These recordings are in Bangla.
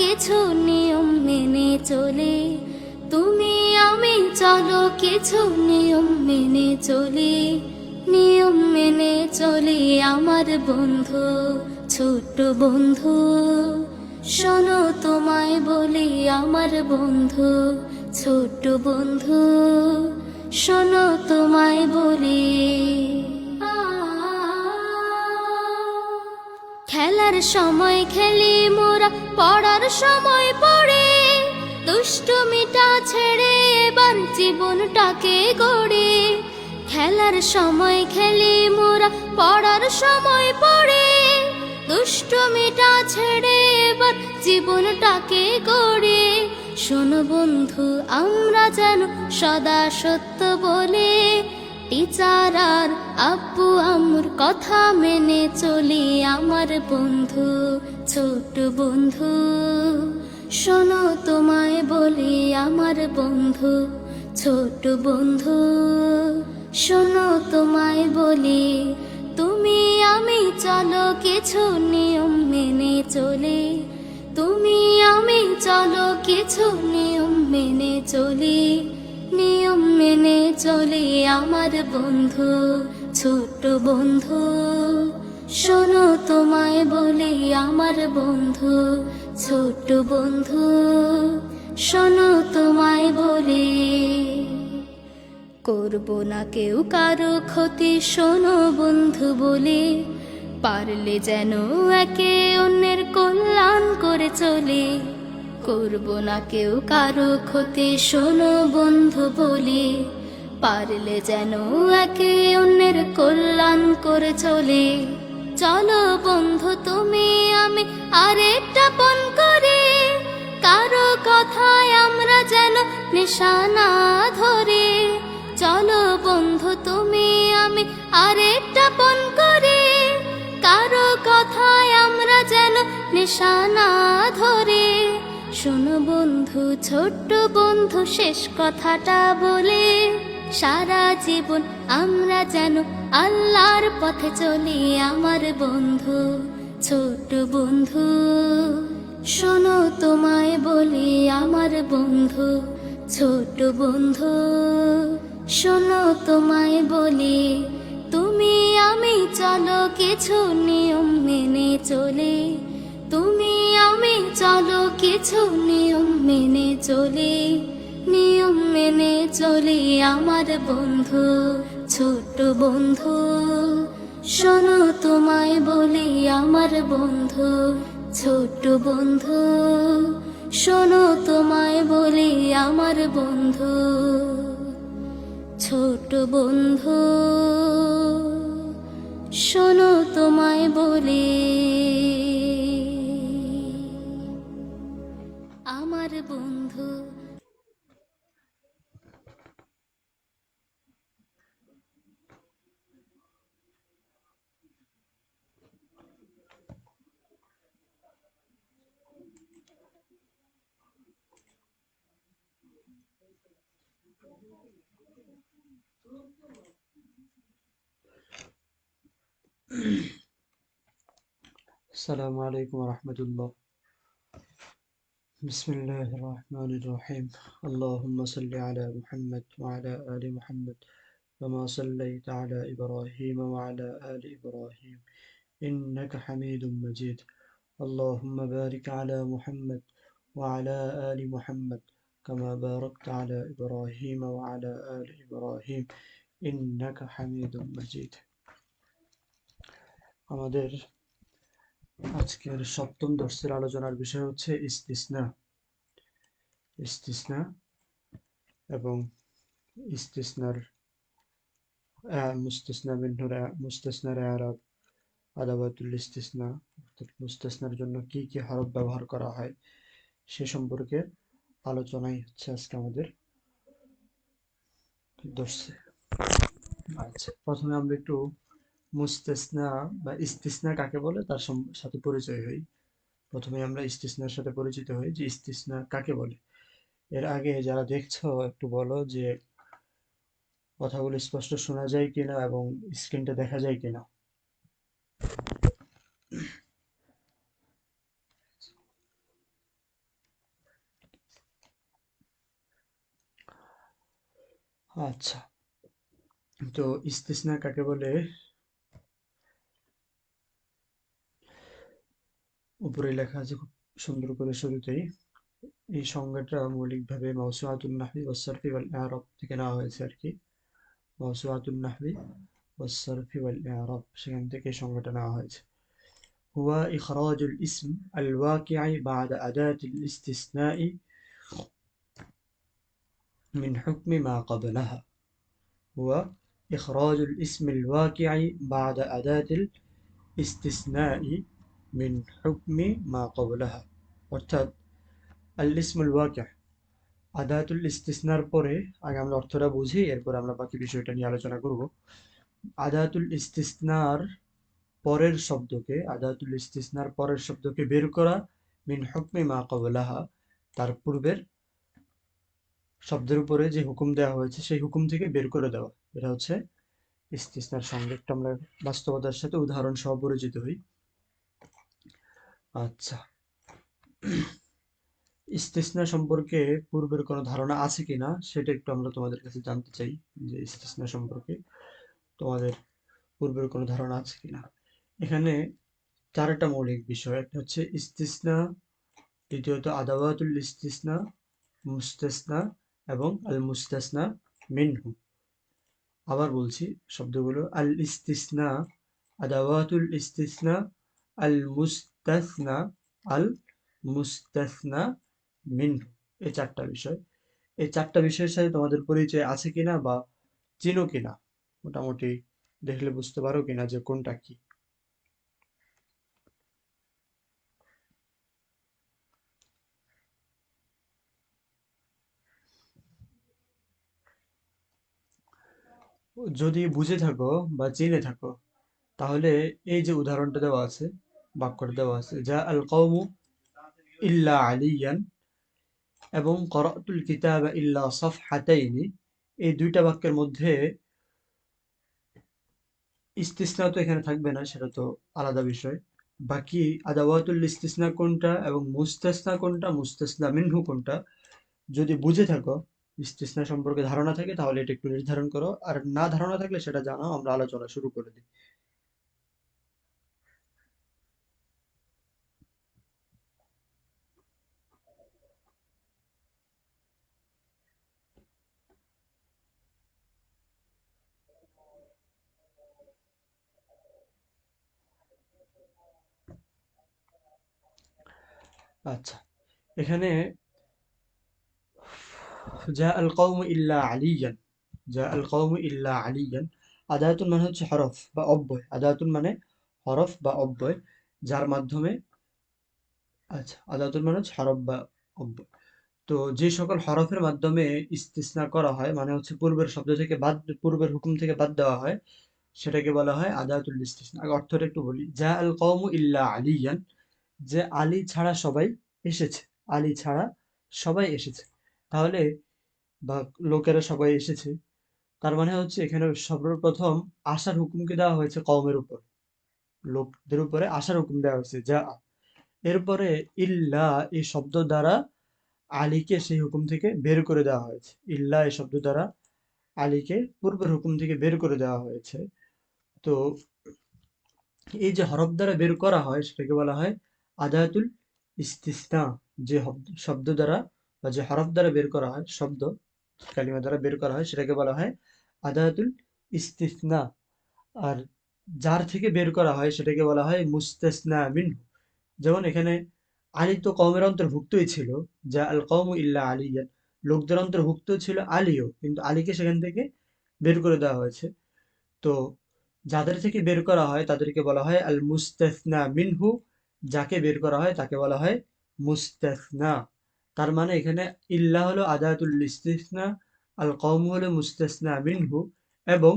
কিছু নিয়ম মেনে চলি, তুমি আমি চলো কিছু নিয়ম মেনে চলি, নিয়ম মেনে চলি আমার বন্ধু, ছোট্ট বন্ধু। শোনো তোমায় বলি আমার বন্ধু, ছোট্ট বন্ধু, শোনো তোমায় বলি। খেলার সময় খেলি মোরা, পড়ার সময় পড়ে, দুষ্টুমিটা ছেড়ে এবার জীবনটাকে গড়ে। খেলার সময় খেলি মোরা, পড়ার সময় পড়ে, দুষ্টুমিটা ছেড়ে এবার জীবনটাকে গড়ে। শোনো বন্ধু আমরা যেন সদা সত্য বলে, টিচার আর আব্বু আম্মুর কথা মেনে চলি আমার বন্ধু, ছোট বন্ধু। শোনো তোমায় বলি আমার বন্ধু, ছোট বন্ধু, শোনো তোমায় বলি, তুমি আমি চলো কিছু নিয়ম মেনে চলি, তুমি আমি চলো কিছু নিয়ম মেনে চলি, নিয়ম মেনে চলি আমার বন্ধু, ছোট্ট বন্ধু। শোনো তোমায় বলি আমার বন্ধু, ছোট্ট বন্ধু, শোনো তোমায় বলি। করব না কেউ কারো ক্ষতি শোনো বন্ধু বলি, পারলে যেন একে অন্যের কল্যাণ করে চলি। করব না কেউ কারো ক্ষতি শোনো বন্ধু বলি, পারলে যেন একে অন্যের কল্যাণ করে চলি। চলো বন্ধু তুমি আমি আরেকটা পণ করি, কারো কথায় আমরা যেন নিশানা ধরি। চলো বন্ধু তুমি আমি আরেকটা পণ করি, কারো কথায় আমরা যেন নিশানা ধরি। শোনো বন্ধু ছোট্ট বন্ধু শেষ কথাটা বলে, সারা জীবন আমরা যেন আল্লাহর পথে চলি আমার বন্ধু, ছোট্ট বন্ধু। শোনো তোমায় বলি আমার বন্ধু, ছোট্ট বন্ধু, শোনো তোমায় বলি, তুমি আমি চলো কিছু নিয়ম মেনে চলি, তুমি আমি চলো কিছু নিয়ম মেনে চলি, নিয়ম মেনে চলি আমার বন্ধু, ছোট্ট বন্ধু। শোনো তোমায় বলি আমার বন্ধু, ছোট্ট বন্ধু, শোনো তোমায় বলি আমার বন্ধু, ছোট বন্ধু, শোনো তোমায় বলি আমার বন্ধু। السلام عليكم ورحمة الله. بسم الله الرحمن الرحيم. اللهم صل على محمد وعلى آل محمد كما صليت على إبراهيم وعلى آل إبراهيم إنك حميد مجيد. اللهم بارك على محمد وعلى آل محمد كما باركت على إبراهيم وعلى آل إبراهيم إنك حميد مجيد. আমাদের আজকের সপ্তম দর্শের আলোচনার বিষয় হচ্ছে ইস্তিসনা, ইস্তিসনা এবং ইস্তিসনার মুস্তাসনা মিনহুর মুস্তাসনার ইরাব, আদাবাতুল ইস্তিসনা, অর্থাৎ মুস্তাসনার জন্য কি কি হরফ ব্যবহার করা হয় সে সম্পর্কে আলোচনাই হচ্ছে আজকে আমাদের দর্শে। আচ্ছা, প্রথমে আমরা একটু মুস্তাসনা বা ইস্তিসনা কাকে বলে তার সাথে পরিচয় হই। প্রথমে আমরা ইস্তিসনার সাথে পরিচিত হই যে ইস্তিসনা কাকে বলে। এর আগে যারা দেখছো একটু বলো যে কথাগুলো স্পষ্ট শোনা যায় কিনা এবং স্ক্রিনটা দেখা যায় কিনা। আচ্ছা, তো ইস্তিসনা কাকে বলে? উপরে লেখা আছে খুব সুন্দর করে শুরুতেই। এই সংজ্ঞাটা মৌলিকভাবে মাওসুআতুন নাহবি ওয়াস সারফি ওয়াল ইআরাব থেকে নেওয়া হয়েছে আর কি। মাওসুআতুন নাহবি ওয়াস সারফি ওয়াল ইআরাব, সেখান থেকে এই সংজ্ঞাটা নেওয়া হয়েছে। হুয়া ইখরাজুল ইসম আল ওয়াকিআ বা'দা আদাতিল ইস্তিসনাই মিন হুকমি মা ক্বাবলাহা। হুয়া ইখরাজুল ইসম আল ওয়াকিআ বা'দা আদাতিল ইস্তিসনাই মিন হুকমি মা ক্বাবলাহা। অর্থাৎ আল ইসমুল ওয়াকিআ, আদাতুল ইস্তিসনার পরে আগে আমরা অর্থটা বুঝি, এরপর আমরা বাকি বিষয়টা নিয়ে আলোচনা করব। আদাতুল ইস্তিসনার আদাতুল ইস্তিসনার পরের শব্দকে বের করা, মিন হুকমি মা ক্বাবলাহা, তার পূর্বের শব্দের উপরে যে হুকুম দেওয়া হয়েছে সেই হুকুম থেকে বের করে দেওয়া। এটা হচ্ছে ইস্তিসনার সঙ্গে একটু আমরা বাস্তবতার সাথে উদাহরণ সহ পরিচিত হই। আচ্ছা, ইস্তিসনা সম্পর্কে পূর্বের কোনো ধারণা আছে কিনা সেটা একটু আমরা তোমাদের কাছে জানতে চাই, যে ইস্তিসনা সম্পর্কে তোমাদের পূর্বের কোনো ধারণা আছে কিনা। এখানে চারটা মৌলিক বিষয়, একটা হচ্ছে ইস্তিসনা, দ্বিতীয়ত আদাওয়াতুল ইস্তিসনা, মুস্তাসনা এবং আল মুস্তাসনা মিনহু। আবার বলছি শব্দগুলো, আল ইস্তিসনা, আদাওয়াতুল ইস্তিসনা, আল মুস্তাসনা, আল মুস্তাসনা মিনহু। এই চারটা বিষয়, এই চারটা বিষয়ের সাথে তোমাদের পরিচয় আছে কিনা বা চিনো কিনা, মোটামুটি দেখলে বুঝতে পারো কিনা যে কোনটা কি। যদি বুঝে থাকো বা চিনে থাকো, তাহলে এই যে উদাহরণটা দেওয়া আছে, বাক্যটা দেওয়া আছে, যা আল কওমু ইল্লা আলিয়ান এবং করাতুল কিতাবা ইল্লা সাফহাতাইনি, এই দুইটা বাক্যের মধ্যে ইস্তিসনা তো এখানে থাকবে না, সেটা তো আলাদা বিষয়। বাকি আদাওয়াতুল ইস্তিসনা কোনটা এবং মুস্তাসনা কোনটা, মুস্তাসনা মিনহু কোনটা, যদি বুঝে থাকো, ইস্তিসনা সম্পর্কে ধারণা থাকে, তাহলে এটা একটু নির্ধারণ করো, আর না ধারণা থাকলে সেটা জানাও, আমরা আলোচনা শুরু করে দিই। আচ্ছা, এখানে যা আল কওমু ইল্লা আলিয়ান, যা আল কওমু ইল্লা আলিয়ান, আদায়াতুন মানে হচ্ছে হরফ বা অব্যয়, আদায়াতুন মানে হরফ বা অব্যয়, যার মাধ্যমে, আচ্ছা, আদায়াতুন মানে হচ্ছে হরফ বা অব্যয়। তো যে সকল হরফের মাধ্যমে ইস্তিসনা করা হয়, মানে হচ্ছে পূর্বের শব্দ থেকে বাদ, পূর্বের হুকুম থেকে বাদ দেওয়া হয়, সেটাকে বলা হয় আদায়াতুল ইস্তিসনা। আগে অর্থটা একটু বলি, যা আল কওমু ইল্লা আলিয়ান, যে আলী ছাড়া সবাই এসেছে, আলী ছাড়া সবাই এসেছে। তাহলে, বা লোকেরা সবাই এসেছে, তার মানে হচ্ছে এখানে সর্বপ্রথম আসার হুকুমকে দেওয়া হয়েছে কওমের উপর, লোকদের উপরে আসার হুকুম দেওয়া হয়েছে যা। এরপরে ইল্লা এই শব্দ দ্বারা আলীকে সেই হুকুম থেকে বের করে দেওয়া হয়েছে, ইল্লা এই শব্দ দ্বারা আলীকে পূর্বের হুকুম থেকে বের করে দেওয়া হয়েছে। তো এই যে হরফ দ্বারা বের করা হয় সেটাকে বলা হয় আদায়াতুল ইস্তিসনা। যে শব্দ দ্বারা বা যে হরফ দ্বারা বের করা হয়, শব্দ কালিমা দ্বারা বের করা হয়, সেটাকে বলা হয় আদায়াতুল ইস্তিসনা। আর যার থেকে বের করা হয় সেটাকে বলা হয় মুস্তাসনা মিনহু। যেমন এখানে আলী তো কওমের অন্তর্ভুক্তই ছিল, যা আল কওমু ইল্লা আলিয়ান, লোকদের অন্তর্ভুক্ত ছিল আলীও, কিন্তু আলীকে সেখান থেকে বের করে দেওয়া হয়েছে। তো যাদের থেকে বের করা হয় তাদেরকে বলা হয় আল মুস্তাসনা মিনহু, যাকে বের করা হয় তাকে বলা হয় মুস্তাসনা। তার মানে এখানে ইল্লা হলো আদায়াতুল ইস্তিসনা, আল কওম হলো মুস্তাসনা মিনহু, এবং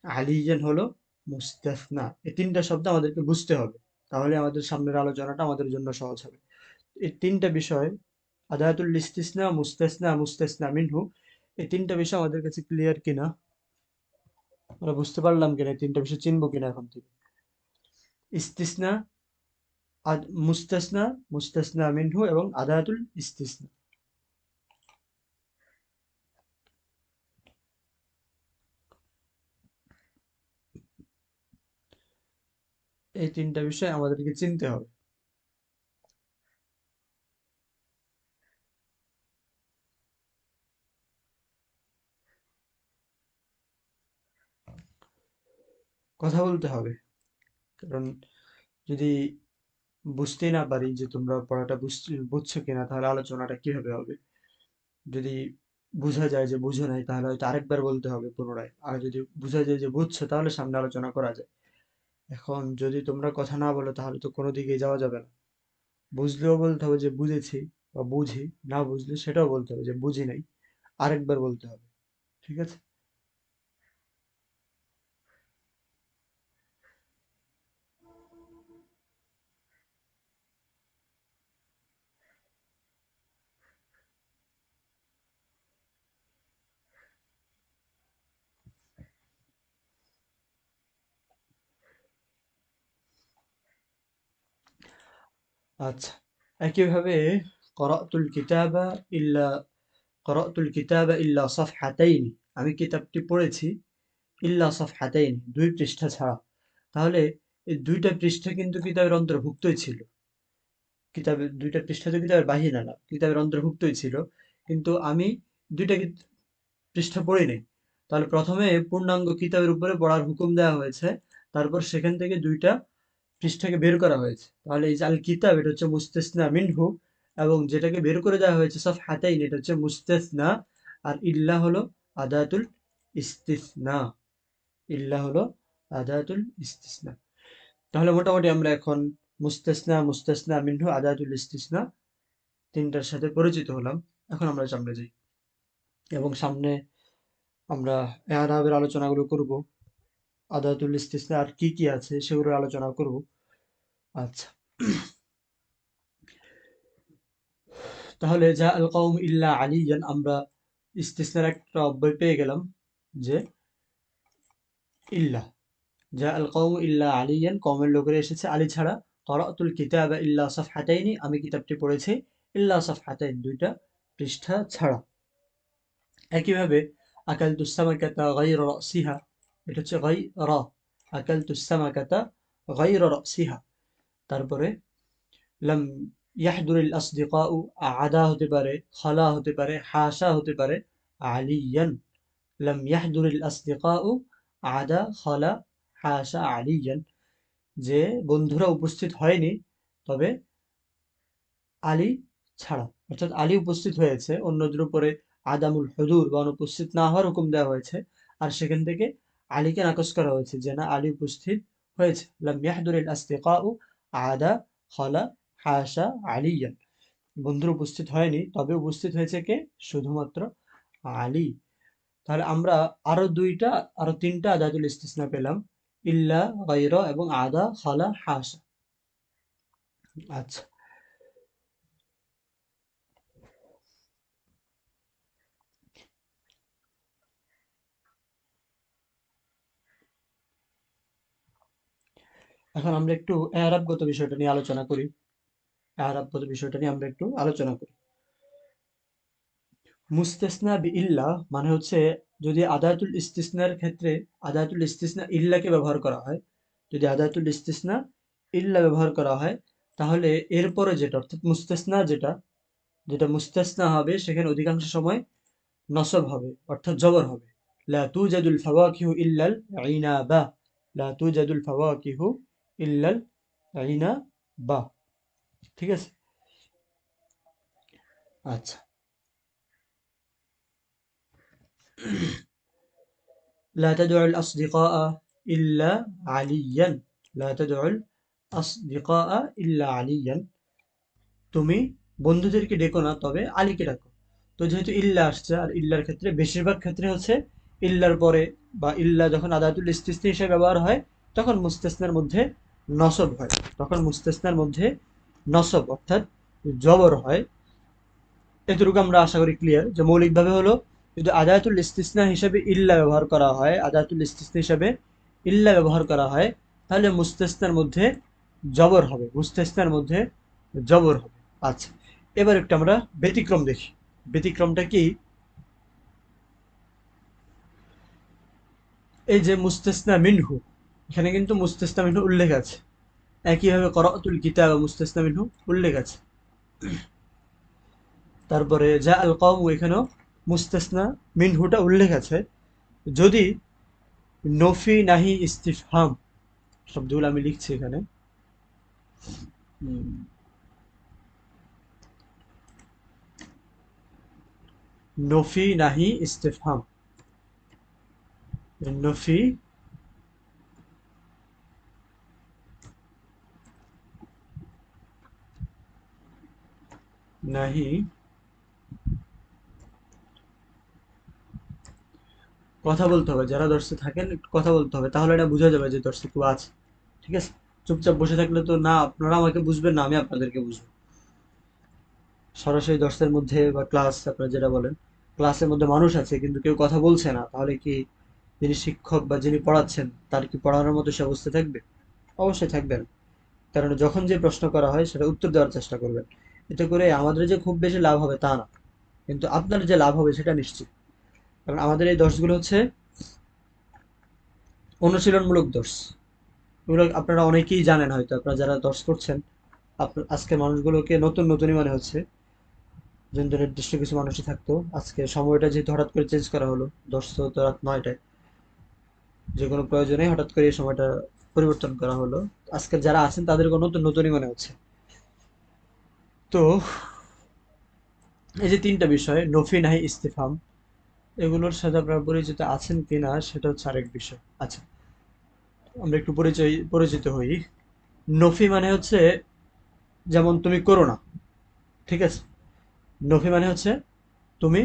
আলিয়ান হলো মুস্তাসনা। এই তিনটা শব্দ আমাদেরকে বুঝতে হবে, তাহলে আমাদের সামনের আলোচনাটা আমাদের জন্য সহজ হবে। এই তিনটা বিষয়, আদায়াতুল ইস্তিসনা, মুস্তাসনা, মুস্তাসনা মিনহু, এই তিনটা বিষয় আমাদের কাছে ক্লিয়ার কিনা, আমরা বুঝতে পারলাম কিনা, এই তিনটা বিষয় চিনবো কিনা এখন থেকে। ইস্তিসনা, মুস্তাসনা, মুস্তাসনা মিনহু এবং আদায়াতুল ইস্তিসনা। এই তিনটা বিষয় আমাদেরকে চিনতে হবে। কথা বলতে হবে, কারণ যদি বুঝতেই না পারি যে তোমরা পড়াটা বুঝছো কিনা, তাহলে আলোচনাটা কিভাবে হবে? যদি বোঝা যায় যে বুঝো নাই, তাহলে হয়তো আরেকবার বলতে হবে পুনরায়। আর যদি বোঝা যায় যে বুঝছো, তাহলে সামনে আলোচনা করা যায়। এখন যদি তোমরা কথা না বলো, তাহলে তো কোনো দিকে যাওয়া যাবে না। বুঝলেও বলতে হবে যে বুঝেছি বা বুঝি, না বুঝলে সেটাও বলতে হবে যে বুঝি নাই, আরেকবার বলতে হবে। ঠিক আছে? আচ্ছা, একইভাবে করাতুল কিতাবা ইল্লা করাতুল কিতাবা ইল্লা সাফহাতাইনি, আমি কিতাবটি পড়েছি ইল্লা সাফহাতাইনি, 2 পৃষ্ঠা ছাড়া। তাহলে এই 2টা পৃষ্ঠা কিন্তু কিতাবের অন্তর্ভুক্তই ছিল। কিতাবের 2টা পৃষ্ঠা তো কিতাবের বাহিরে না, কিতাবের অন্তর্ভুক্তই ছিল। কিন্তু আমি 2টা পৃষ্ঠা পড়ি নাই। তাহলে প্রথমে পূর্ণাঙ্গ কিতাবের উপরে পড়ার হুকুম দেওয়া হয়েছে, তারপর সেখান থেকে 2টা পৃষ্ঠাকে বের করা হয়েছে। তাহলে এই যে আল কিতাব, এটা হচ্ছে মুস্তাসনা মিনহু, এবং যেটাকে বের করে দেওয়া হয়েছে সাফহাতাইন, এটা হচ্ছে মুস্তাসনা। আর ইল্লা হলো আদাতুল ইস্তিসনা। ইল্লা হলো আদাতুল ইস্তিসনা। তাহলে মোটামুটি আমরা এখন মুস্তাসনা, মুস্তাসনা মিনহু, আদাতুল ইস্তিসনা, তিনটার সাথে পরিচিত হলাম। এখন আমরা সামনে যাই, এবং সামনে আমরা এআরাবের আলোচনাগুলো করব। আদাতুল ইস্তিসনা আর কি কি আছে সেগুলোর আলোচনা করব। আচ্ছা, তাহলে যা আল কওম ইল্লা আলিয়ান, আমরা ইস্তিসনার একটা অব্যয় পেয়ে গেলাম, যে ইল্লা। যা আল কওম ইল্লা আলিয়ান, কওমের লোকেরা এসেছে আলী ছাড়া। করাতুল কিতাবা ইল্লা সাফহাতাইনি, আমি কিতাবটি পড়েছি ইল্লা সাফহাতাইন, 2টা পৃষ্ঠা ছাড়া। একইভাবে আকালতু সামাকাতা গায়রা রাসিহা, এটা হচ্ছে গায়রা, আকালতু সামাকাতা গায়রা রাসিহা। তারপরে লাম ইয়াহদুরিল আসদিকাউ, আদা হতে পারে, খালা হতে পারে, হাসা হতে পারে, আলিয়ান। লাম ইয়াহদুরিল আসদিকাউ আদা খালা হাসা আলিয়ান, যে বন্ধুরা উপস্থিত হয়নি, তবে আলী ছাড়া। অর্থাৎ আলী উপস্থিত হয়েছে, অন্যদের উপরে আদামুল হুদুর বা অনুপস্থিত না হওয়ার হুকুম দেওয়া হয়েছে, আর সেখান থেকে আলীকে নাকচ করা হয়েছে যে না, আলী উপস্থিত হয়েছে। লাম ইয়াহদুরিল আসদিকাউ আদা খালা হাসা আলিয়ান, বন্ধুরা উপস্থিত হয়নি, তবে উপস্থিত হয়েছে কে? শুধুমাত্র আলী। তাহলে আমরা আরো 3টা আদাতুল ইস্তিসনা পেলাম, ইল্লা, গায়রা এবং আদা খালা হাসা। আচ্ছা, এখন আমরা একটু এআরাবগত বিষয়টা নিয়ে আলোচনা করি। এআরাবগত বিষয়টা নিয়ে আমরা একটু আলোচনা করি। মুস্তাসনা বিইল্লা মানে হচ্ছে, যদি আদাতুল ইস্তিসনার ক্ষেত্রে আদাতুল ইস্তিসনা ইল্লাকে ব্যবহার করা হয়, যদি আদাতুল ইস্তিসনা ইল্লা ব্যবহার করা হয়, তাহলে এরপরে যেটা, অর্থাৎ মুস্তাসনা যেটা যেটা মুস্তাসনা হবে, সেখানে অধিকাংশ সময় নসব হবে, অর্থাৎ জবর হবে। লা তুজাদুল ফাওয়াকিহু ইল্লাল ইনাবা, লা তুজাদুল ফাওয়াকিহু ইল্লাল ইনাবা। ঠিক আছে? আচ্ছা, لا تدعوا الأصدقاء إلا عليا، لا تدعوا الأصدقاء إلا عليا، তুমি বন্ধুদেরকে ডেকো না, তবে আলীকে ডাকো। তো যেহেতু ইল্লা আসছে, আর ইল্লার ক্ষেত্রে বেশিরভাগ ক্ষেত্রে হচ্ছে ইল্লার পরে বা ইল্লা যখন আদাতুল ইস্তিসনা হিসেবে ব্যবহার হয়, তখন মুস্তাসনার মধ্যে নসব হয়, তখন মুস্তাসনার মধ্যে নসব অর্থাৎ জবর হয়। এতটুকু আমরা আশা করি ক্লিয়ার, যে মৌলিকভাবে হলো, যদি আদাতুল ইস্তিসনা হিসেবে ইল্লা ব্যবহার করা হয়, আদাতুল ইস্তিসনা হিসেবে ইল্লা ব্যবহার করা হয়, তাহলে মুস্তাসনার মধ্যে জবর হবে, মুস্তাসনার মধ্যে জবর হবে। আচ্ছা, এবার একটু আমরা ব্যতিক্রম দেখি। ব্যতিক্রমটা কি? এই যে মুস্তাসনা মিনহু, এখানে কিন্তু মুস্তাসনা মিনহু উল্লেখ আছে, একইভাবে করাতুল কিতাব মুস্তাসনা মিনহু উল্লেখ আছে। তারপরে যা আল কওম, এখানেও মুস্তাসনা মিনহুটা উল্লেখ আছে। যদি নফি নাহি ইস্তিফহাম শব্দগুলো আমি লিখছি এখানে, নফি নাহি ইস্তিফহাম, নফি নাহি, কথা বলতে হবে, যারা দর্শে থাকেন একটু কথা বলতে হবে, তাহলে এটা বোঝা যাবে যে দর্শে কেউ আছে। ঠিক আছে, চুপচাপ বসে থাকলে তো না আপনারা আমাকে বুঝবেন না আমি আপনাদেরকে বুঝবো। সরাসরি দর্শের মধ্যে বা ক্লাস আপনারা যেটা বলেন, ক্লাসের মধ্যে মানুষ আছে কিন্তু কেউ কথা বলছে না, তাহলে কি যিনি শিক্ষক বা যিনি পড়াচ্ছেন তার কি পড়ানোর মতো সে অবস্থা থাকবে? অবশ্যই থাকবে না। কারণ যখন যে প্রশ্ন করা হয় সেটা উত্তর দেওয়ার চেষ্টা করবেন। এতে করে আমাদের যে খুব বেশি লাভ হবে তা না, কিন্তু আপনার যে লাভ হবে সেটা নিশ্চিত। কারণ আমাদের এই দর্শগুলো হচ্ছে অনুশীলনমূলক দর্শ। এগুলো আপনারা অনেকেই জানেন, হয়তো আপনারা যারা দর্শ করছেন আপনার আজকে মানুষগুলোকে নতুন নতুনই মনে হচ্ছে, যেহেতু নির্দিষ্ট কিছু মানুষই থাকতো, আজকে সময়টা যেহেতু হঠাৎ করে চেঞ্জ করা হলো, 10 তো রাত 9টায়, যে কোনো প্রয়োজনে হঠাৎ করে এই সময়টা পরিবর্তন করা হলো, আজকে যারা আছেন তাদেরকে নতুন নতুনই মনে হচ্ছে। তো এই যে তিনটা বিষয় নফি নাহি ইস্তিফাম, এগুলোর সাথে আপনারা পরিচিত আছেন কিনা সেটা হচ্ছে আরেক বিষয়। আচ্ছা, আমরা একটু পরিচিত হই। নফি মানে হচ্ছে যেমন তুমি করো না, ঠিক আছে? নফি মানে হচ্ছে তুমি,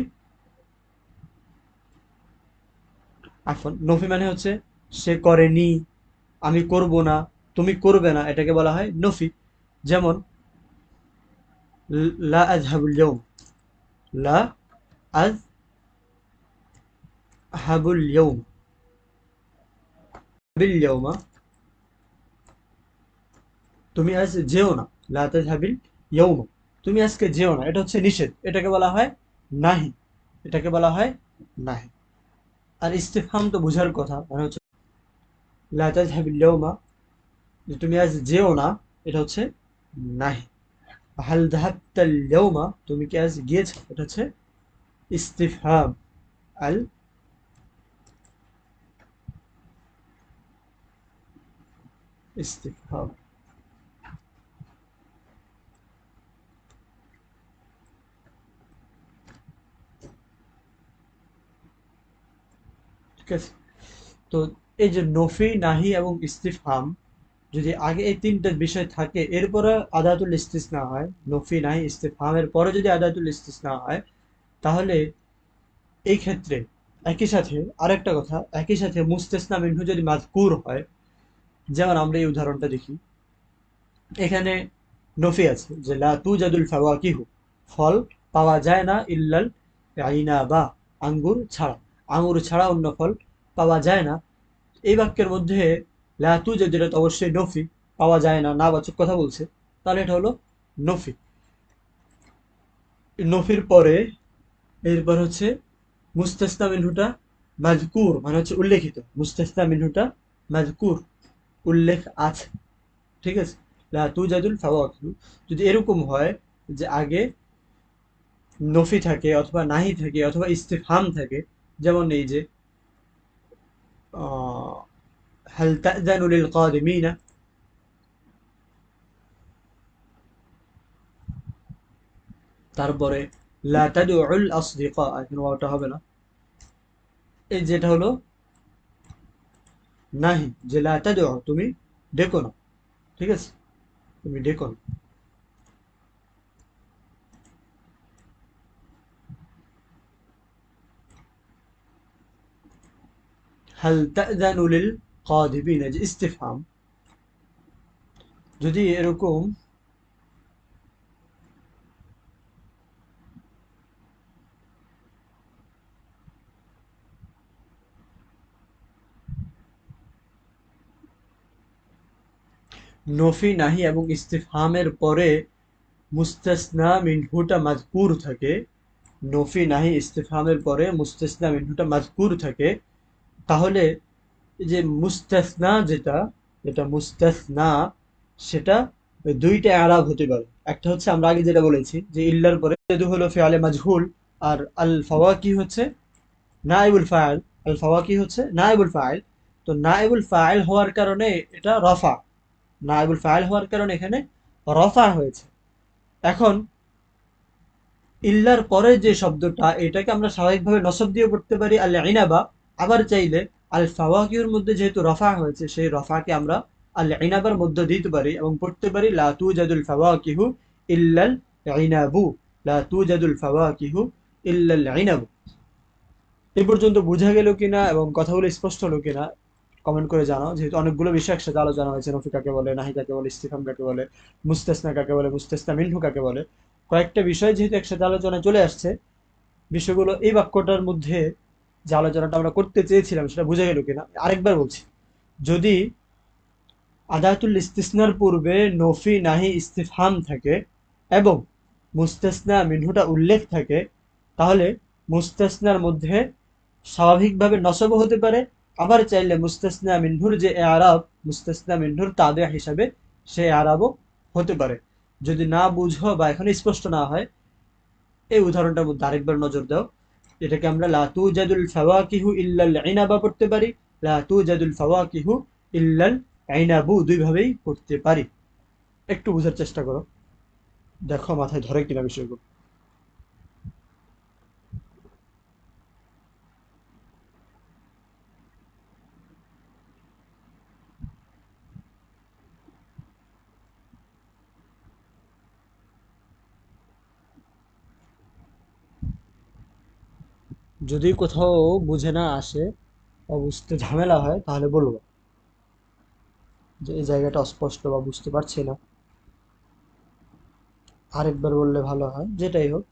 নফি মানে হচ্ছে সে করেনি, আমি করব না, তুমি করবে না, এটাকে বলা হয় নফি। যেমন লা আযহাবুল ইয়াউম, লা আযহাবুল ইয়াউম, বিল ইয়াউমা, তুমি আজ যেও না, লা তাযহাবিল ইয়াউমা, তুমি আজকে যেও না, এটা হচ্ছে নিষেধ, এটাকে বলা হয় নাহি, এটাকে বলা হয় নাহি। আর ইস্তিফহাম তো বোঝার কথা, মানে হচ্ছে লা তাযহাবিল ইয়াউমা, যে তুমি আজ যেও না, এটা হচ্ছে নাহি। হাল যাহাবতাল ইয়াউমা, তুমি কি আজ গিয়েছো, এটা হচ্ছে ইস্তিফহাম, আল ইস্তিফহাম। ঠিক আছে, তো এই যে নফি নাহি এবং ইস্তিফহাম, যদি আগে এই তিনটা বিষয় থাকে এরপরে আদাতুল ইস্তিসনা হয়, নফি নাহি ইস্তিফহামের পরে যদি আদাতুল ইস্তিসনা হয়, তাহলে এই ক্ষেত্রে একই সাথে আরেকটা কথা, একই সাথে মুস্তাসনা মিনহু যদি মাযকুর হয়, যেমন আমরা এই উদাহরণটা দেখি, এখানে নফি আছে যে লা তুজাদুল ফাওয়াকিহু, ফল পাওয়া যায় না, ইল্লাল আইনাবা, আঙ্গুর ছাড়া, আঙ্গুর ছাড়া অন্য ফল পাওয়া যায় না। এই বাক্যের মধ্যে লা তুজাদু, এটা তো অবশ্যই নফি, পাওয়া যায় না, না বাচক কথা বলছে, তাহলে এটা হলো নফি। নফির পরে এরপর হচ্ছে মুস্তাসনা মিনহুটা মাযকুর, মানে হচ্ছে উল্লেখিত, মুস্তাসনা মিনহুটা মাযকুর, উল্লেখ আছে। ঠিক আছে, লা তুজাদুল ফাওয়াকিহু, যদি এরকম হয় যে আগে নফি থাকে অথবা নাহি থাকে অথবা ইস্তিফহাম থাকে, যেমন এই যে হাল তা'যানু লিল কাদিমিনা, তারপরে লা তাদউল আসদিকা, এখানে ওটা হবে না, এই যেটা হলো নাহি, যে লা তাদউ, তুমি ডেকো না, ঠিক আছে, তুমি ডেকো না। হাল তা'যানু লিল কাদিমিনা, যে ইস্তিফহাম, যদি এরকম নফি নাহি এবং ইস্তিফহামের পরে মুস্তাসনা মিনহুটা মাযকুর থাকে, নফি নাহি ইস্তিফহামের পরে মুস্তাসনা মিনহুটা মাযকুর থাকে, তাহলে এই যে মুস্তাসনা যেটা, এটা মুস্তাসনা, সেটা ওই দুইটা আরাব হতে পারে। একটা হচ্ছে আমরা আগে যেটা বলেছি যে ইল্লার পরে যেহেতু হলো ফেয়ালে মাজহুল, আর আল ফাওয়াকি হচ্ছে নাইবুল ফাইল। আল ফাওয়াকি হচ্ছে নাইবুল ফাইল। তো নাইবুল ফাইল হওয়ার কারণে এটা রফা, নাইবুল ফাইল হওয়ার কারণে এখানে রফা হয়েছে। এখন ইল্লার পরে যে শব্দটা, এটাকে আমরা স্বাভাবিকভাবে নসব দিয়ে পড়তে পারি আল ইনাবা। আবার চাইলে আল ফাওয়াকিউর মধ্যে যেহেতু রফা হয়েছে, সেই রফাকে আমরা আল ইনাবার মধ্যে দিতে পারি এবং পড়তে পারি লা তুজাদুল ফাওয়াকিহু ইল্লাল ইনাবু, লা তুজাদুল ফাওয়াকিহু ইল্লাল ইনাবু। এই পর্যন্ত বোঝা গেল কিনা এবং কথাগুলো স্পষ্ট হলো কিনা কমেন্ট করে জানাও। যেহেতু অনেকগুলো বিষয় একসাথে আলোচনা হয়েছে, নফি কাকে বলে, নাহি কাকে বলে, ইস্তিফাম কাকে বলে, মুস্তাসনা কাকে বলে, মুস্তাসনা মিনহু কাকে বলে, কয়েকটা বিষয় যেহেতু একসাথে আলোচনা চলে আসছে, বিষয়গুলো এই বাক্যটার মধ্যে যে আলোচনাটা আমরা করতে চেয়েছিলাম সেটা বোঝা গেল কিনা আরেকবার বলছি। যদি আদাতুল ইস্তিসনার পূর্বে নফি নাহি ইস্তিফহাম থাকে এবং মুস্তাসনা মিনহুটা উল্লেখ থাকে, তাহলে মুস্তাসনার মধ্যে স্বাভাবিকভাবে নসবও হতে পারে। আবার চাইলে মুস্তাসনা মিনহুর যে আরাব, মুস্তাসনা মিনহুর তাবিয়া হিসাবে সে আরাবও হতে পারে। যদি না বুঝো বা এখন স্পষ্ট না হয়, এই উদাহরণটার মধ্যে আরেকবার নজর দাও। এটাকে আমরা লা তুজাদুল ফাওয়াকিহু ইল্লাল ইনাবা পড়তে পারি, লা তুজাদুল ফাওয়াকিহু ইল্লাল ইনাবু দুই ভাবেই পড়তে পারি। একটু বোঝার চেষ্টা করো, দেখো মাথায় ধরে কিনা বিষয়গুলো। যদি কোথাও বুঝে না আসে বা বুঝতে ঝামেলা হয় তাহলে বলবো যে এই জায়গাটা অস্পষ্ট বা বুঝতে পারছি না, আরেকবার বললে ভালো হয়। যেটাই হোক,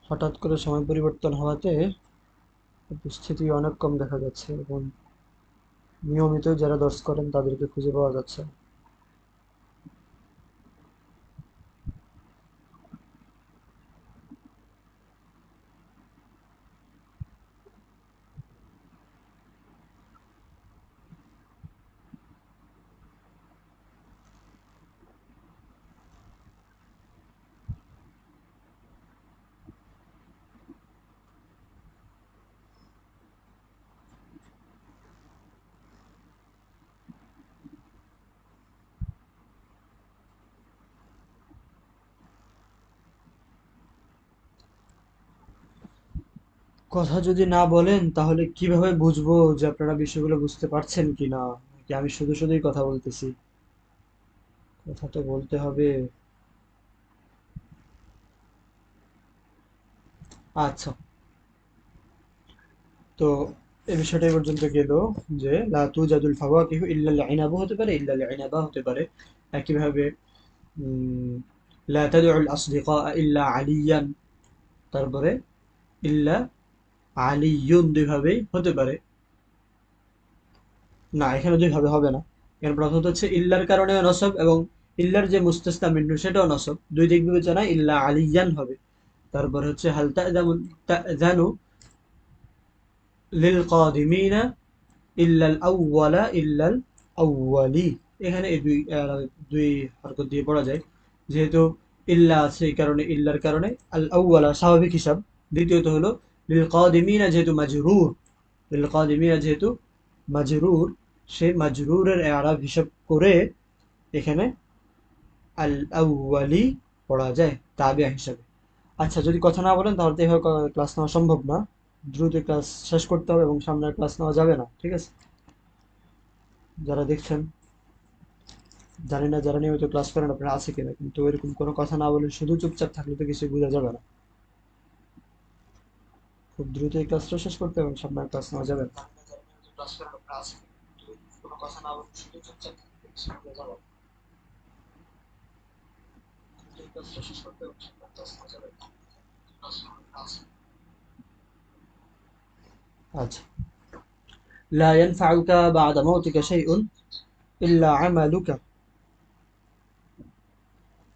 হঠাৎ করে সময় পরিবর্তন হওয়াতে উপস্থিতি অনেক কম দেখা যাচ্ছে এবং নিয়মিত যারা দর্শ করেন তাদেরকে খুঁজে পাওয়া যাচ্ছে না। কথা যদি না বলেন তাহলে কিভাবে বুঝবো যে আপনারা বিষয়গুলো বুঝতে পারছেন কিনা, কি আমি শুধু শুধুই কথা বলতেছি? কথা তো বলতে হবে। আচ্ছা, তো এই বিষয়টা এই পর্যন্ত গেল যে লা তুজাদুল ফাওয়াকিহু ইল্লাল ইনাবু হতে পারে, ইল্লাল ইনাবা হতে পারে। একইভাবে উম, লা তাদউল আসদিকা ইল্লা আলিয়ান, তারপরে ইল্লা আলিয়ুন দুইভাবেই হতে পারে। না, এখানে দুইভাবে হবে না। এখানে প্রথমত হচ্ছে ইল্লার কারণে নসব এবং ইল্লার যে মুস্তাসনা মিন্নু সেটাও নসব, দুই দিক বিবেচনায় ইল্লা আলিয়ান হবে। তারপর হচ্ছে হাল তা'জানু লিল কাদিমিনা ইল্লাল আউওয়ালা ইল্লাল আউওয়ালি। এখানে এই দুই হরকত দিয়ে পড়া যায়। যেহেতু ইল্লা আছে এই কারণে ইল্লার কারণে আল আউওয়ালা স্বাভাবিক হিসাব। দ্বিতীয়ত হলো লিল কাদিমিনা যেহেতু মাজরুর, লিল কাদিমিনা যেহেতু মাজরুর, সেই মাজরুরের আরব হিসাব করে এখানে আল আউওয়ালি পড়া যায় তাবিয়া হিসাবে। আচ্ছা, যদি কথা না বলেন তাহলে তো এভাবে ক্লাস নেওয়া সম্ভব না। দ্রুত ক্লাস শেষ করতে হবে এবং সামনের ক্লাস নেওয়া যাবে না, ঠিক আছে? যারা দেখছেন, জানি না যারা নিয়মিত ক্লাস করেন আপনারা আছে কিনা, কিন্তু এরকম কোনো কথা না বলে শুধু চুপচাপ থাকলে তো কিছু বোঝা যাবে না। খুব দ্রুত এই ক্লাসটা শেষ করতে হবে এবং সামনের ক্লাস নেওয়া যাবে না। আচ্ছা, لا ينفعك بعد موتك شيء إلا عملك،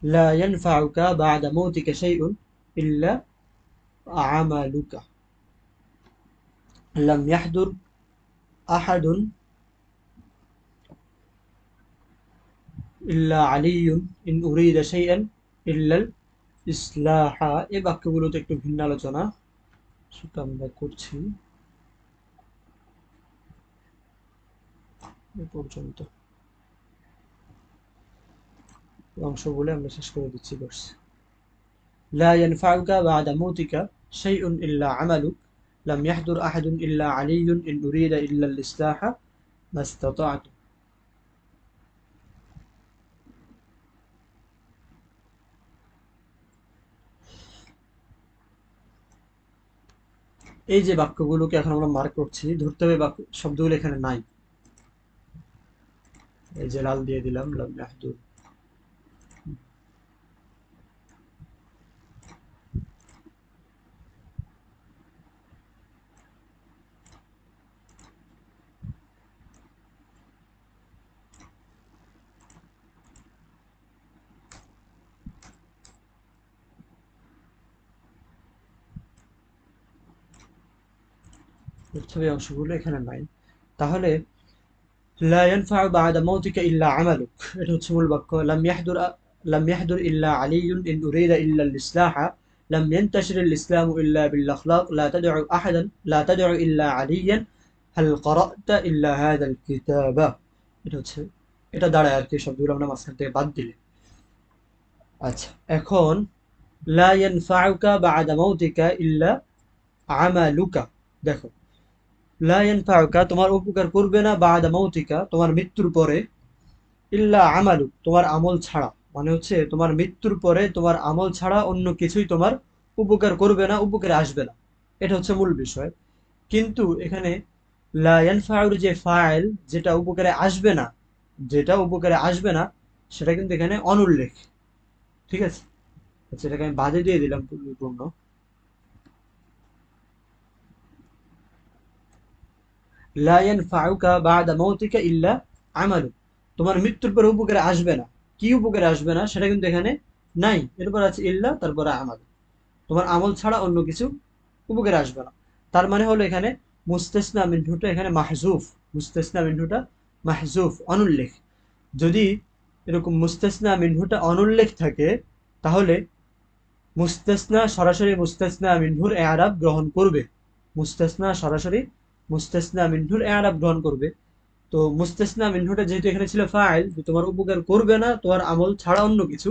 لا ينفعك بعد موتك شيء إلا আমালুকা। লাম ইয়াহদুর আহাদুন ইল্লা আলিয়ুন ইন উরিদা শাইআন ইল্লাল ইসলাহা। এই বাক্যগুলোতে একটু ভিন্ন আলোচনা সেটা আমরা করছি এ পর্যন্ত। অংশগুলো আমরা শেষ করে দিচ্ছি কোর্স। لا ينفعك بعد موتك شيء إلا عملك لم يحضر أحد إلا علي إن أريد إلا الإصلاح ما استطعت। এই যে বাক্যগুলোকে এখন আমরা মার্ক করছি, ধরতে হবে বাক্য শব্দগুলো এখানে নাই। এই যে লাল দিয়ে দিলাম, লাম ইয়াহদুর। ধরতে হবে অংশগুলো এখানে নাই। তাহলে لا ينفع بعد موتك إلا عملك، এটা হচ্ছে মূল বাক্য। لم يحضر إلا علي إن أريد إلا الإصلاح لم ينتشر الإسلام إلا بالأخلاق لا تدع إلا عليا هل قرأت إلا هذا الكتاب। এটা হচ্ছে, এটা দাঁড়ায় আর কি, শব্দগুলো আমরা মাঝখান থেকে বাদ দিলে। আচ্ছা, এখন لا ينفعك بعد موتك إلا عملك। দেখো, লা ইয়ানফাউকা তোমার উপকার করবে না, বাদা মাউতিকা তোমার মৃত্যুর পরে, ইল্লা আমালুক তোমার আমল ছাড়া। মানে হচ্ছে তোমার মৃত্যুর পরে তোমার আমল ছাড়া অন্য কিছুই তোমার উপকার করবে না, উপকারে আসবে না। এটা হচ্ছে মূল বিষয়। কিন্তু এখানে লা ইয়ানফাউর যে ফাইল, যেটা উপকারে আসবে না, যেটা উপকারে আসবে না, সেটা কিন্তু এখানে অনুল্লেখ। ঠিক আছে, আচ্ছা এটাকে আমি বাদে দিয়ে দিলাম পূর্ণ। লা ইয়ানফাউকা বাদা মাউতিকা ইল্লা আমালুক তোমার মৃত্যুর পরে উপকারে আসবে না। কি উপকারে আসবে না সেটা কিন্তু এখানে নাই, এরপর আছে ইল্লা, তারপরে আমাল। তোমার আমল ছাড়া অন্য কিছু উপকারে আসবে না। তার মানে হলো এখানে মুস্তাসনা মিনহুটা এখানে মাহজুফ। মুস্তাসনা মিনহুটা মাহজুফ, অনুল্লেখ। যদি এরকম মুস্তাসনা মিনহুটা অনুল্লেখ থাকে, তাহলে মুস্তাসনা সরাসরি মুস্তাসনা মিনহুর এআরাব গ্রহণ করবে। মুস্তাসনা সরাসরি মুস্তাসনা মিনহুর এআরাব গ্রহণ করবে। তো মুস্তাসনা মিনহুটা যেহেতু এখানে ছিল ফাইল, তোমার উপকার করবে না তোমার আমল ছাড়া অন্য কিছু,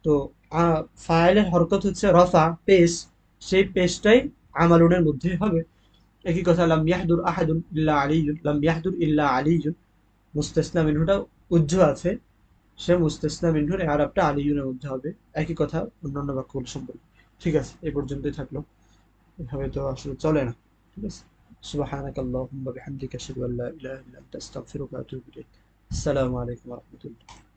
তো ফাইলের হরকত হচ্ছে রফা, পেশ। সেই পেশটাই আমালুনের মধ্যে হবে। একই কথা, লাম ইয়াহদুর আহাদুন ইল্লা আলিয়ুন, লাম ইয়াহদুর ইল্লা আলিয়ুন, মুস্তাসনা মিনহুটা উজ্জ আছে, সে মুস্তাসনা মিনহুর ইআরাবটা আলিয়ুনের মধ্যে হবে। একই কথা অন্যান্য বাক্যগুলো সম্পর্কে। ঠিক আছে, এই পর্যন্তই থাকলো। এভাবে তো আসলে চলে না। ঠিক আছে, সুবহানাক আল্লাহুম্মা বিহামদিকা আশহাদু আল্লা ইলাহা ইল্লা আনতা আস্তাগফিরুকা ওয়া আতুবু ইলাইক। আসসালামু আলাইকুম ওয়া রাহমাতুল্লাহ।